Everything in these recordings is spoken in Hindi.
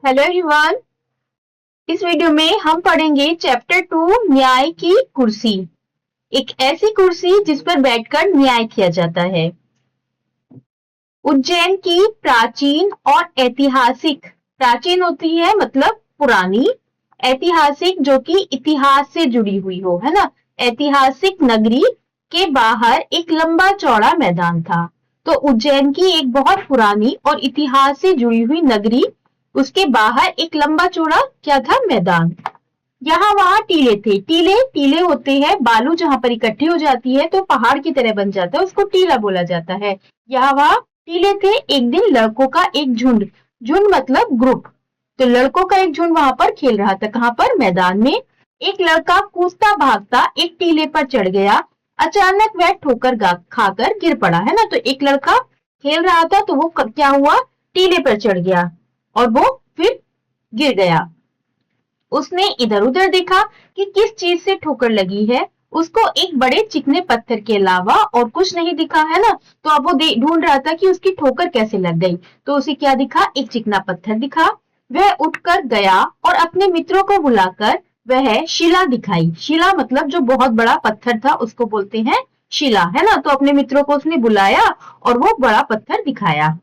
Hello everyone. इस वीडियो में हम पढ़ेंगे चैप्टर 2 न्याय की कुर्सी। एक ऐसी कुर्सी जिस पर बैठकर न्याय किया जाता है। उज्जैन की प्राचीन और ऐतिहासिक, प्राचीन होती है मतलब पुरानी, ऐतिहासिक जो कि इतिहास से जुड़ी हुई हो, है ना। ऐतिहासिक नगरी के बाहर एक लंबा चौड़ा मैदान था। तो उज्जैन की एक बहुत पुरानी और इतिहास से जुड़ी हुई नगरी, उसके बाहर एक लंबा चौड़ा क्या था, मैदान। यहाँ वहां टीले थे। टीले टीले होते हैं, बालू जहां पर इकट्ठी हो जाती है तो पहाड़ की तरह बन जाता है, उसको टीला बोला जाता है। यहाँ वहां टीले थे। एक दिन लड़कों का एक झुंड, झुंड मतलब ग्रुप, तो लड़कों का एक झुंड वहां पर खेल रहा था। कहाँ पर? मैदान में। एक लड़का कूदता भागता एक टीले पर चढ़ गया। अचानक वह ठोकर खाकर गिर पड़ा, है ना। तो एक लड़का खेल रहा था तो वो क्या हुआ, टीले पर चढ़ गया और वो फिर गिर गया। उसने इधर उधर देखा कि किस चीज से ठोकर लगी है। उसको एक बड़े चिकने पत्थर के अलावा और कुछ नहीं दिखा, है ना। तो अब वो ढूंढ रहा था कि उसकी ठोकर कैसे लग गई। तो उसे क्या दिखा, एक चिकना पत्थर दिखा। वह उठकर गया और अपने मित्रों को बुलाकर वह शिला दिखाई। शिला मतलब जो बहुत बड़ा पत्थर था उसको बोलते हैं शिला, है ना। तो अपने मित्रों को उसने बुलाया और वो बड़ा पत्थर दिखाया।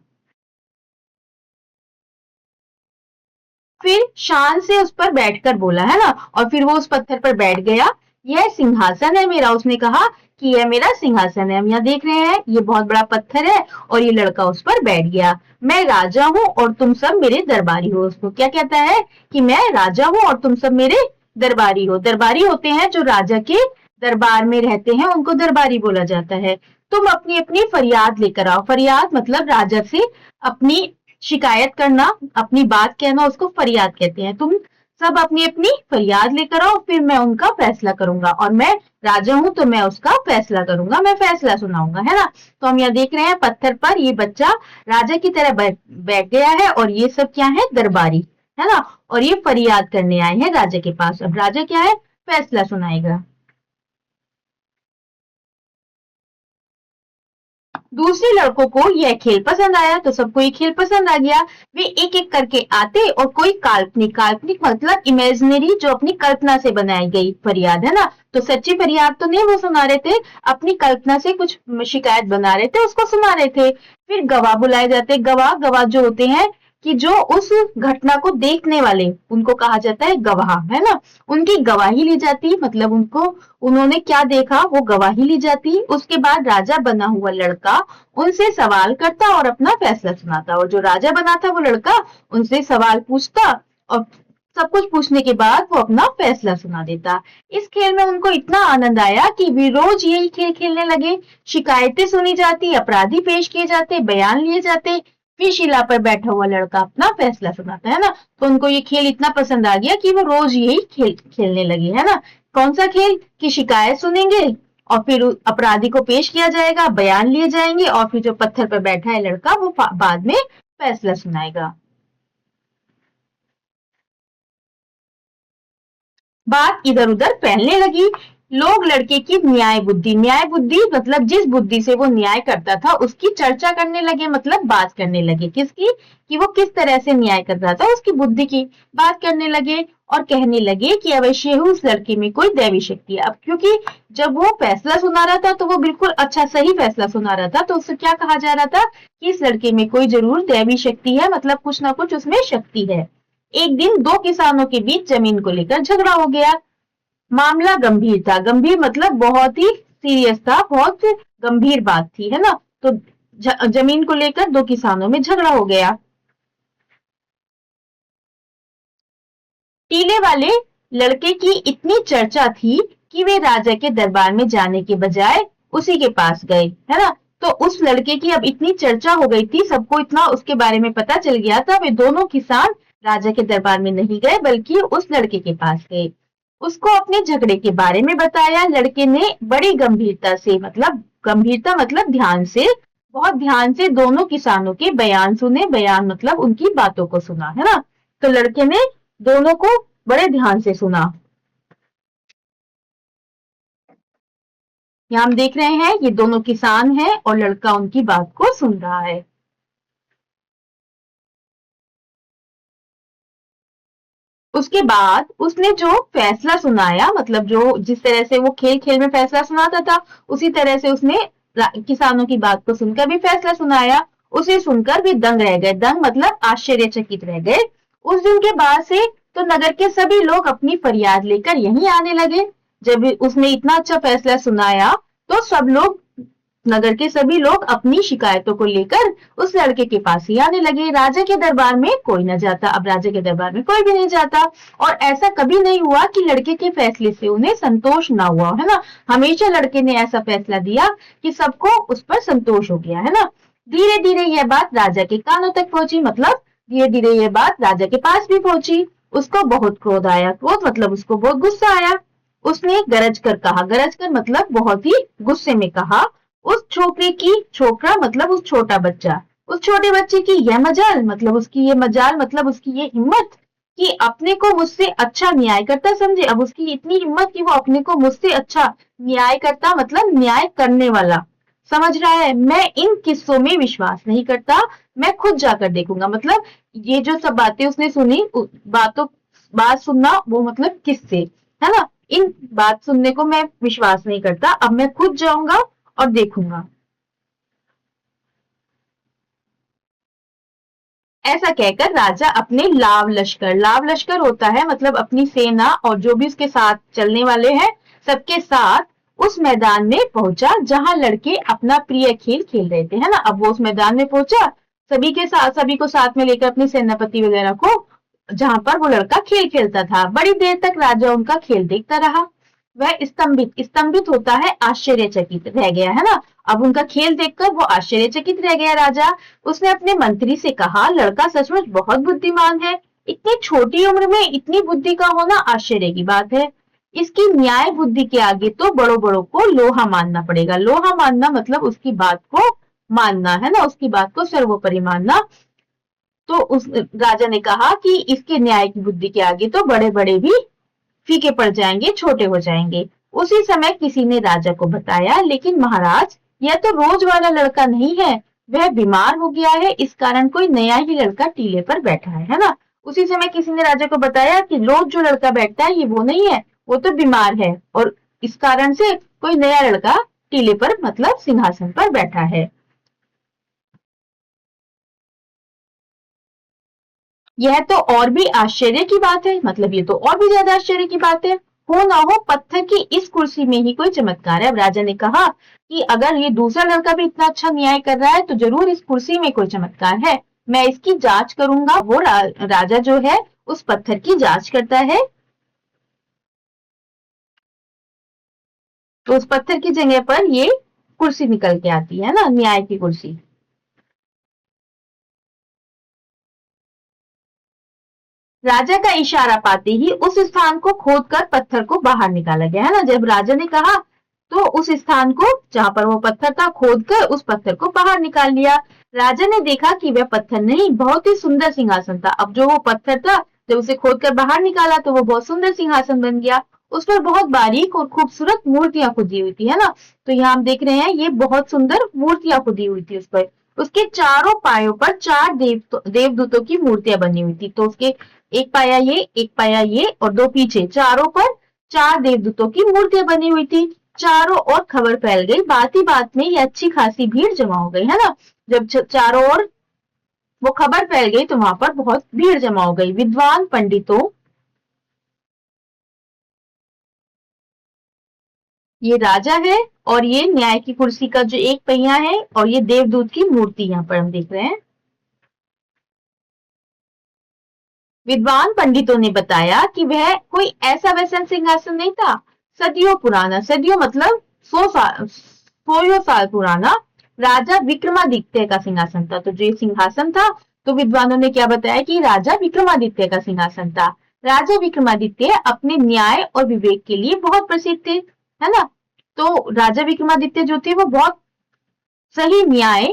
फिर शान से उस पर बैठकर बोला, है ना। और फिर वो उस पत्थर पर बैठ गया। यह सिंहासन है मेरा, उसने कहा कि यह मेरा सिंहासन है। हम यहाँ देख रहे हैं ये बहुत बड़ा पत्थर है और ये लड़का उस पर बैठ गया। मैं राजा हूँ और तुम सब मेरे दरबारी हो। उसको क्या कहता है कि मैं राजा हूँ और तुम सब मेरे दरबारी हो। दरबारी होते हैं जो राजा के दरबार में रहते हैं, उनको दरबारी बोला जाता है। तुम अपनी अपनी फरियाद लेकर आओ। फरियाद मतलब राजा से अपनी शिकायत करना, अपनी बात कहना, उसको फरियाद कहते हैं। तुम सब अपनी अपनी फरियाद लेकर आओ, फिर मैं उनका फैसला करूंगा। और मैं राजा हूं तो मैं उसका फैसला करूंगा, मैं फैसला सुनाऊंगा, है ना। तो हम यहाँ देख रहे हैं पत्थर पर ये बच्चा राजा की तरह बैठ गया है और ये सब क्या है, दरबारी, है ना। और ये फरियाद करने आए हैं राजा के पास। अब राजा क्या है, फैसला सुनाएगा। दूसरे लड़कों को यह खेल पसंद आया तो सबको ये खेल पसंद आ गया। वे एक एक करके आते और कोई काल्पनिक, काल्पनिक मतलब इमेजिनरी, जो अपनी कल्पना से बनाई गई फरियाद, है ना। तो सच्ची फरियाद तो नहीं वो सुना रहे थे, अपनी कल्पना से कुछ शिकायत बना रहे थे, उसको सुना रहे थे। फिर गवाह बुलाए जाते। गवाह, गवाह जो होते हैं कि जो उस घटना को देखने वाले, उनको कहा जाता है गवाह, है ना। उनकी गवाही ली जाती, मतलब उनको, उन्होंने क्या देखा वो गवाही ली जाती। उसके बाद राजा बना हुआ लड़का उनसे सवाल करता और अपना फैसला सुनाता। और जो राजा बना था वो लड़का उनसे सवाल पूछता और सब कुछ पूछने के बाद वो अपना फैसला सुना देता। इस खेल में उनको इतना आनंद आया कि वे रोज यही खेल खेलने लगे। शिकायतें सुनी जाती, अपराधी पेश किए जाते, बयान लिए जाते, फिर शिला पर बैठा हुआ लड़का अपना फैसला सुनाता, है ना। तो उनको ये खेल इतना पसंद आ गया कि वो रोज यही खेल खेलने लगे, है ना। कौन सा खेल, की शिकायत सुनेंगे और फिर अपराधी को पेश किया जाएगा, बयान लिए जाएंगे और फिर जो पत्थर पर बैठा है लड़का वो बाद में फैसला सुनाएगा। बात इधर उधर फैलने लगी। लोग लड़के की न्याय बुद्धि मतलब जिस बुद्धि से वो न्याय करता था उसकी चर्चा करने लगे, मतलब बात करने लगे। किसकी? कि वो किस तरह से न्याय कर रहा था, उसकी बुद्धि की बात करने लगे। और कहने लगे कि अवश्य ही उस लड़के में कोई दैवी शक्ति है। अब क्योंकि जब वो फैसला सुना रहा था तो वो बिल्कुल अच्छा सही फैसला सुना रहा था, तो उससे क्या कहा जा रहा था कि इस लड़के में कोई जरूर दैवी शक्ति है, मतलब कुछ ना कुछ उसमें शक्ति है। एक दिन दो किसानों के बीच जमीन को लेकर झगड़ा हो गया। मामला गंभीर था। गंभीर मतलब बहुत ही सीरियस था, बहुत गंभीर बात थी, है ना। तो जमीन को लेकर दो किसानों में झगड़ा हो गया। टीले वाले लड़के की इतनी चर्चा थी कि वे राजा के दरबार में जाने के बजाय उसी के पास गए, है ना। तो उस लड़के की अब इतनी चर्चा हो गई थी, सबको इतना उसके बारे में पता चल गया था, वे दोनों किसान राजा के दरबार में नहीं गए बल्कि उस लड़के के पास गए। उसको अपने झगड़े के बारे में बताया। लड़के ने बड़ी गंभीरता से, मतलब गंभीरता मतलब ध्यान से, बहुत ध्यान से दोनों किसानों के बयान सुने। बयान मतलब उनकी बातों को सुना, है ना। तो लड़के ने दोनों को बड़े ध्यान से सुना। यहाँ हम देख रहे हैं ये दोनों किसान हैं और लड़का उनकी बात को सुन रहा है। उसके बाद उसने जो फैसला सुनाया, मतलब जो जिस तरह से वो खेल खेल में फैसला सुनाता था, उसी तरह से उसने किसानों की बात को सुनकर भी फैसला सुनाया। उसे सुनकर भी दंग रह गए, दंग मतलब आश्चर्यचकित रह गए। उस दिन के बाद से तो नगर के सभी लोग अपनी फरियाद लेकर यहीं आने लगे। जब उसने इतना अच्छा फैसला सुनाया तो सब लोग, नगर के सभी लोग अपनी शिकायतों को लेकर उस लड़के के पास ही आने लगे। राजा के दरबार में कोई न जाता, अब राजा के दरबार में कोई भी नहीं जाता। और ऐसा कभी नहीं हुआ कि लड़के के फैसले से उन्हें संतोष ना हुआ, है ना। हमेशा लड़के ने ऐसा फैसला दिया कि सबको उस पर संतोष हो गया, है ना। धीरे धीरे यह बात राजा के कानों तक पहुंची, मतलब धीरे धीरे यह बात राजा के पास भी पहुंची। उसको बहुत क्रोध आया, क्रोध मतलब उसको बहुत गुस्सा आया। उसने गरज कर कहा, गरज कर मतलब बहुत ही गुस्से में कहा, उस छोकरे की, छोकरा मतलब उस छोटा बच्चा, उस छोटे बच्चे की यह मजाल, मतलब उसकी ये मजाल, मतलब उसकी ये हिम्मत कि अपने को मुझसे अच्छा न्याय करता समझे। अब उसकी इतनी हिम्मत कि वो अपने को मुझसे अच्छा न्याय करता, मतलब न्याय करने वाला समझ रहा है। मैं इन किस्सों में विश्वास नहीं करता, मैं खुद जाकर देखूंगा। मतलब ये जो सब बातें उसने सुनी, बात सुनना वो मतलब किससे, है ना। इन बात सुनने को मैं विश्वास नहीं करता, अब मैं खुद जाऊंगा और देखूंगा। ऐसा कहकर राजा अपने लाव लश्कर होता है मतलब अपनी सेना और जो भी उसके साथ चलने वाले हैं, सबके साथ उस मैदान में पहुंचा जहां लड़के अपना प्रिय खेल खेल रहे थे, है ना। अब वो उस मैदान में पहुंचा, सभी के साथ, सभी को साथ में लेकर, अपने सेनापति वगैरह को, जहां पर वो लड़का खेल खेलता था। बड़ी देर तक राजा उनका खेल देखता रहा। वह स्तंभित, स्तंभित होता है आश्चर्यचकित रह गया, है ना। अब उनका खेल देखकर वो आश्चर्यचकित रह गया राजा। उसने अपने मंत्री से कहा, लड़का सचमुच बहुत बुद्धिमान है, इतनी छोटी उम्र में इतनी बुद्धि का होना आश्चर्य की बात है। इसकी न्याय बुद्धि के आगे तो बड़ों बड़ों को लोहा मानना पड़ेगा। लोहा मानना मतलब उसकी बात को मानना, है ना, उसकी बात को सर्वोपरि मानना। तो उस राजा ने कहा कि इसके न्याय की बुद्धि के आगे तो बड़े बड़े भी फीके पड़ जाएंगे, छोटे हो जाएंगे। उसी समय किसी ने राजा को बताया, लेकिन महाराज यह तो रोज वाला लड़का नहीं है, वह बीमार हो गया है, इस कारण कोई नया ही लड़का टीले पर बैठा है ना। उसी समय किसी ने राजा को बताया कि रोज जो लड़का बैठता है ये वो नहीं है, वो तो बीमार है, और इस कारण से कोई नया लड़का टीले पर मतलब सिंहासन पर बैठा है। यह तो और भी आश्चर्य की बात है, मतलब ये तो और भी ज्यादा आश्चर्य की बात है। हो ना हो पत्थर की इस कुर्सी में ही कोई चमत्कार है। अब राजा ने कहा कि अगर ये दूसरा लड़का भी इतना अच्छा न्याय कर रहा है तो जरूर इस कुर्सी में कोई चमत्कार है, मैं इसकी जांच करूंगा। वो राजा जो है उस पत्थर की जांच करता है, तो उस पत्थर की जगह पर ये कुर्सी निकल के आती है ना, न्याय की कुर्सी। राजा का इशारा पाते ही उस स्थान को खोदकर पत्थर को बाहर निकाला गया, है ना। जब राजा ने कहा तो उस स्थान को, जहां पर वो पत्थर था, खोदकर उस पत्थर को बाहर निकाल लिया। राजा ने देखा कि वह पत्थर नहीं, बहुत ही सुंदर सिंहासन था। अब जो वो पत्थर था, जब उसे खोदकर बाहर निकाला तो वो बहुत सुंदर सिंहासन बन गया। उस पर बहुत बारीक और खूबसूरत मूर्तियां खुदी हुई थी, है ना। तो यहाँ हम देख रहे हैं ये बहुत सुंदर मूर्तियां खुदी हुई थी उस पर। उसके चारों पायों पर चार देवदूतों की मूर्तियां बनी हुई थी। तो उसके एक पाया ये और दो पीछे, चारों पर चार देवदूतों की मूर्तियां बनी हुई थी। चारों ओर खबर फैल गई, बात ही बात में ये अच्छी खासी भीड़ जमा हो गई, है ना। जब चारों ओर वो खबर फैल गई तो वहां पर बहुत भीड़ जमा हो गई। विद्वान पंडितों, ये राजा है और ये न्याय की कुर्सी का जो एक पहिया है, और ये देवदूत की मूर्ति यहाँ पर हम देख रहे हैं। विद्वान पंडितों ने बताया कि वह कोई ऐसा वैसा सिंहासन नहीं था, सदियों पुराना, सदियों मतलब 100 साल पुराना राजा विक्रमादित्य का सिंहासन था। तो जो सिंहासन था, तो विद्वानों ने क्या बताया कि राजा विक्रमादित्य का सिंहासन था। राजा विक्रमादित्य अपने न्याय और विवेक के लिए बहुत प्रसिद्ध थे, है ना। तो राजा विक्रमादित्य जो थे वो बहुत सही न्याय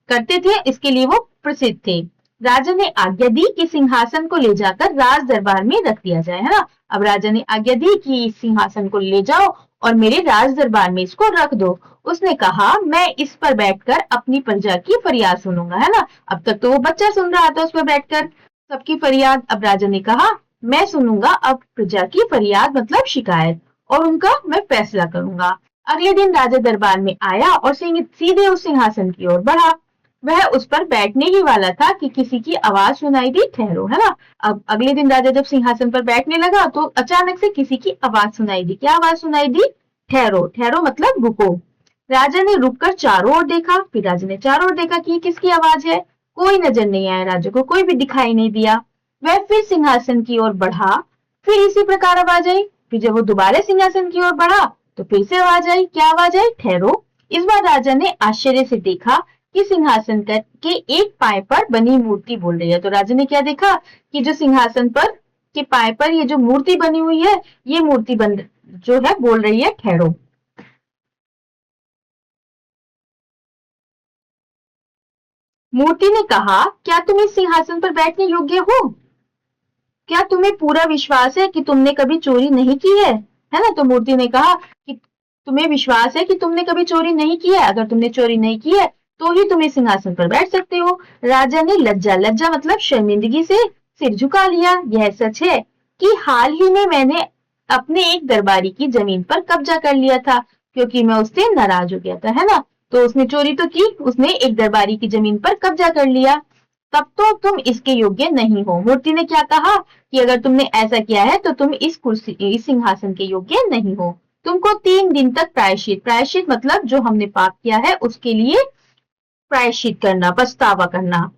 करते थे, इसके लिए वो प्रसिद्ध थे। राजा ने आज्ञा दी कि सिंहासन को ले जाकर राज दरबार में रख दिया जाए, है ना। अब राजा ने आज्ञा दी कि इस सिंहासन को ले जाओ और मेरे राज दरबार में इसको रख दो। उसने कहा, मैं इस पर बैठकर अपनी प्रजा की फरियाद सुनूंगा, है ना। अब तक तो वो बच्चा सुन रहा था उस पर बैठकर सबकी फरियाद। अब राजा ने कहा मैं सुनूंगा अब प्रजा की फरियाद मतलब शिकायत और उनका मैं फैसला करूंगा। अगले दिन राजा दरबार में आया और सीधे उस सिंहासन की ओर बढ़ा। वह उस पर बैठने ही वाला था कि किसी की आवाज सुनाई दी, ठहरो, है ना। अब अगले दिन राजा जब सिंहासन पर बैठने लगा तो अचानक से किसी की आवाज सुनाई दी। क्या आवाज सुनाई दी? ठहरो। ठहरो मतलब रुको। राजा ने रुककर चारों ओर देखा। फिर राजा ने चारों ओर देखा कि ये किसकी आवाज है। कोई नजर नहीं आया राजा को, कोई भी दिखाई नहीं दिया। वह फिर सिंहासन की ओर बढ़ा। फिर इसी प्रकार आवाज आई। फिर जब वो दोबारा सिंहासन की ओर बढ़ा तो फिर से आवाज आई। क्या आवाज आई? ठहरो। इस बार राजा ने आश्चर्य से देखा कि सिंहासन के एक पाए पर बनी मूर्ति बोल रही है। तो राजा ने क्या देखा कि जो सिंहासन पर के पाए पर ये जो मूर्ति बनी हुई है, ये मूर्ति बन जो है बोल रही है ठहरो। मूर्ति ने कहा, क्या तुम इस सिंहासन पर बैठने योग्य हो? क्या तुम्हें पूरा विश्वास है कि तुमने कभी चोरी नहीं की है ना? तो मूर्ति ने कहा कि तुम्हें विश्वास है कि तुमने कभी चोरी नहीं की है। अगर तुमने चोरी नहीं की है तो ही तुम इस सिंहासन पर बैठ सकते हो। राजा ने लज्जा लज्जा मतलब शर्मिंदगी से सिर झुका लिया। यह सच है कि हाल ही में मैंने अपने एक दरबारी की जमीन पर कब्जा कर लिया था, क्योंकि मैं उससे नाराज हो गया था, है ना। तो उसने चोरी तो की, उसने एक दरबारी की जमीन पर कब्जा कर लिया। तब तो तुम इसके योग्य नहीं हो। मूर्ति ने क्या कहा कि अगर तुमने ऐसा किया है तो तुम इस सिंहासन के योग्य नहीं हो। तुमको 3 दिन तक प्रायश्चित, प्रायश्चित मतलब जो हमने पाप किया है उसके लिए प्रायश्चित करना, पछतावा करना।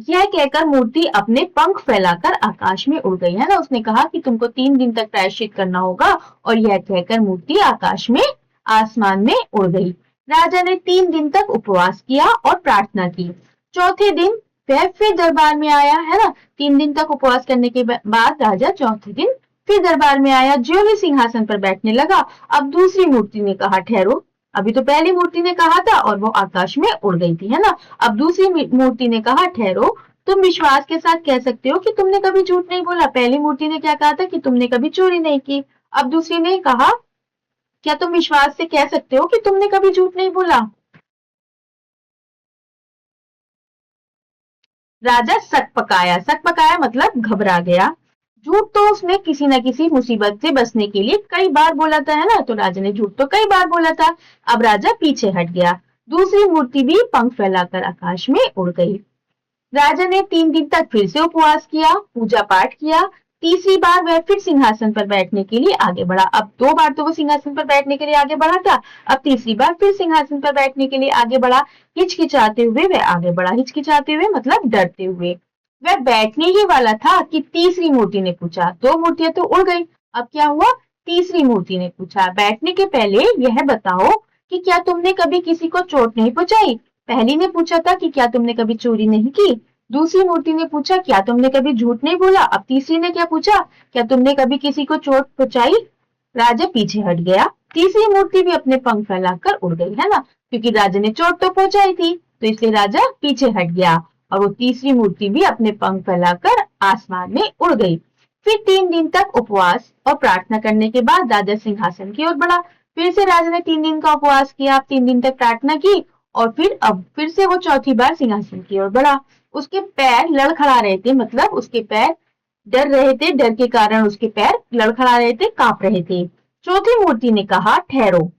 यह कहकर मूर्ति अपने पंख फैलाकर आकाश में उड़ गई, है ना। उसने कहा कि तुमको 3 दिन तक प्रायश्चित करना होगा और यह कहकर मूर्ति आकाश में, आसमान में उड़ गई। राजा ने 3 दिन तक उपवास किया और प्रार्थना की। चौथे दिन वह फिर दरबार में आया, है ना। 3 दिन तक उपवास करने के बाद राजा चौथे दिन फिर दरबार में आया। ज्यों ही सिंहासन पर बैठने लगा, अब दूसरी मूर्ति ने कहा ठहरो। अभी तो पहली मूर्ति ने कहा था और वो आकाश में उड़ गई थी, है ना। अब दूसरी मूर्ति ने कहा ठहरो। तुम विश्वास के साथ कह सकते हो कि तुमने कभी झूठ नहीं बोला। पहली मूर्ति ने क्या कहा था कि तुमने कभी चोरी नहीं की। अब दूसरी ने कहा, क्या तुम विश्वास से कह सकते हो कि तुमने कभी झूठ नहीं बोला? राजा सक पकाया मतलब घबरा गया। झूठ तो उसने किसी न किसी मुसीबत से बचने के लिए कई बार बोला था, है ना। तो राजा ने झूठ तो कई बार बोला था। अब राजा पीछे हट गया। दूसरी मूर्ति भी पंख फैलाकर आकाश में उड़ गई। राजा ने 3 दिन तक फिर से उपवास किया, पूजा पाठ किया। तीसरी बार वह फिर सिंहासन पर बैठने के लिए आगे बढ़ा। अब 2 बार तो वो सिंहासन पर बैठने के लिए आगे बढ़ा था, अब तीसरी बार फिर सिंहासन पर बैठने के लिए आगे बढ़ा। हिचकिचाते हुए वह आगे बढ़ा। हिचकिचाते हुए मतलब डरते हुए। वह बैठने ही वाला था कि तीसरी मूर्ति ने पूछा। 2 मूर्तियां तो उड़ गई, अब क्या हुआ? तीसरी मूर्ति ने पूछा, बैठने के पहले यह बताओ कि क्या तुमने कभी किसी को चोट नहीं पहुंचाई? पहली ने पूछा था कि क्या तुमने कभी चोरी नहीं की। दूसरी मूर्ति ने पूछा, क्या तुमने कभी झूठ नहीं बोला। अब तीसरी ने क्या पूछा, क्या तुमने कभी किसी को चोट पहुंचाई। राजा पीछे हट गया। तीसरी मूर्ति भी अपने पंख फैलाकर उड़ गई, है ना, क्योंकि राजा ने चोट तो पहुंचाई थी, तो इसलिए राजा पीछे हट गया और वो तीसरी मूर्ति भी अपने पंख फैलाकर आसमान में उड़ गई। फिर 3 दिन तक उपवास और प्रार्थना करने के बाद राजा सिंहासन की ओर बढ़ा। फिर से राजा ने 3 दिन का उपवास किया, 3 दिन तक प्रार्थना की और फिर अब फिर से वो चौथी बार सिंहासन की ओर बढ़ा। उसके पैर लड़खड़ा रहे थे, मतलब उसके पैर डर रहे थे। डर के कारण उसके पैर लड़खड़ा रहे थे, कांप रहे थे। चौथी मूर्ति ने कहा ठहरो।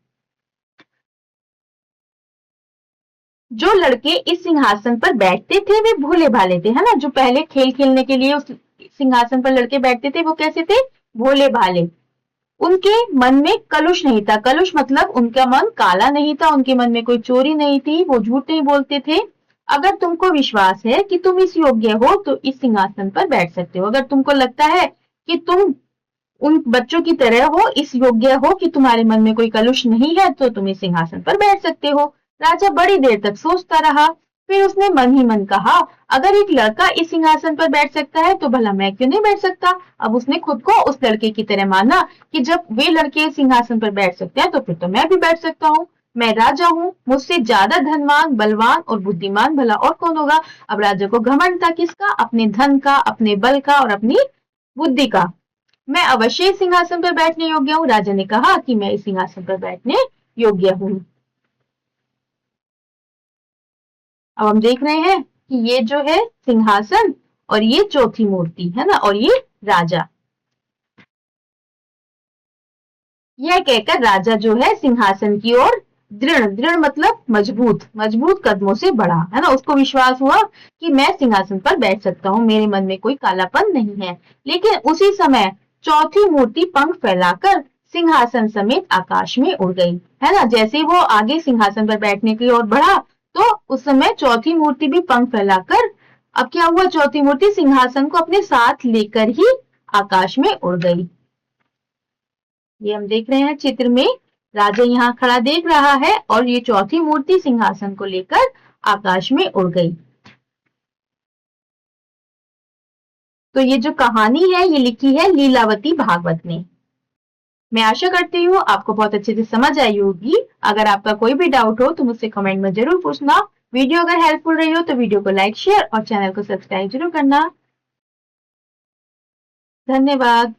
जो लड़के इस सिंहासन पर बैठते थे वे भोले भाले थे, है ना। जो पहले खेल खेलने के लिए उस सिंहासन पर लड़के बैठते थे वो कैसे थे? भोले भाले। उनके मन में कलुष नहीं था। कलुष मतलब उनका मन काला नहीं था, उनके मन में कोई चोरी नहीं थी, वो झूठ नहीं बोलते थे। अगर तुमको विश्वास है कि तुम इस योग्य हो तो इस सिंहासन पर बैठ सकते हो। अगर तुमको लगता है कि तुम उन बच्चों की तरह हो, इस योग्य हो कि तुम्हारे मन में कोई कलुष नहीं है, तो तुम इस सिंहासन पर बैठ सकते हो। राजा बड़ी देर तक सोचता रहा। फिर उसने मन ही मन कहा, अगर एक लड़का इस सिंहासन पर बैठ सकता है तो भला मैं क्यों नहीं बैठ सकता। अब उसने खुद को उस लड़के की तरह माना कि जब वे लड़के सिंहासन पर बैठ सकते हैं तो फिर तो मैं भी बैठ सकता हूँ। मैं राजा हूँ, मुझसे ज्यादा धनवान, बलवान और बुद्धिमान भला और कौन होगा। अब राजा को घमंड था, किसका? अपने धन का, अपने बल का और अपनी बुद्धि का। मैं अवश्य इस सिंहासन पर बैठने योग्य हूँ। राजा ने कहा कि मैं इस सिंहासन पर बैठने योग्य हूँ। अब हम देख रहे हैं कि ये जो है सिंहासन और ये चौथी मूर्ति है ना, और ये राजा। यह कहकर राजा जो है सिंहासन की ओर दृढ़, दृढ़ मतलब मजबूत, मजबूत कदमों से बढ़ा, है ना। उसको विश्वास हुआ कि मैं सिंहासन पर बैठ सकता हूँ, मेरे मन में कोई कालापन नहीं है। लेकिन उसी समय चौथी मूर्ति पंख फैलाकर सिंहासन समेत आकाश में उड़ गई, है ना। जैसे ही वो आगे सिंहासन पर बैठने की ओर बढ़ा, तो उस समय चौथी मूर्ति भी पंख फैलाकर, अब क्या हुआ, चौथी मूर्ति सिंहासन को अपने साथ लेकर ही आकाश में उड़ गई। ये हम देख रहे हैं चित्र में, राजा यहाँ खड़ा देख रहा है और ये चौथी मूर्ति सिंहासन को लेकर आकाश में उड़ गई। तो ये जो कहानी है ये लिखी है लीलावती भागवत ने। मैं आशा करती हूँ आपको बहुत अच्छे से समझ आई होगी। अगर आपका कोई भी डाउट हो तो मुझसे कमेंट में जरूर पूछना। वीडियो अगर हेल्पफुल रही हो तो वीडियो को लाइक, शेयर और चैनल को सब्सक्राइब जरूर करना। धन्यवाद।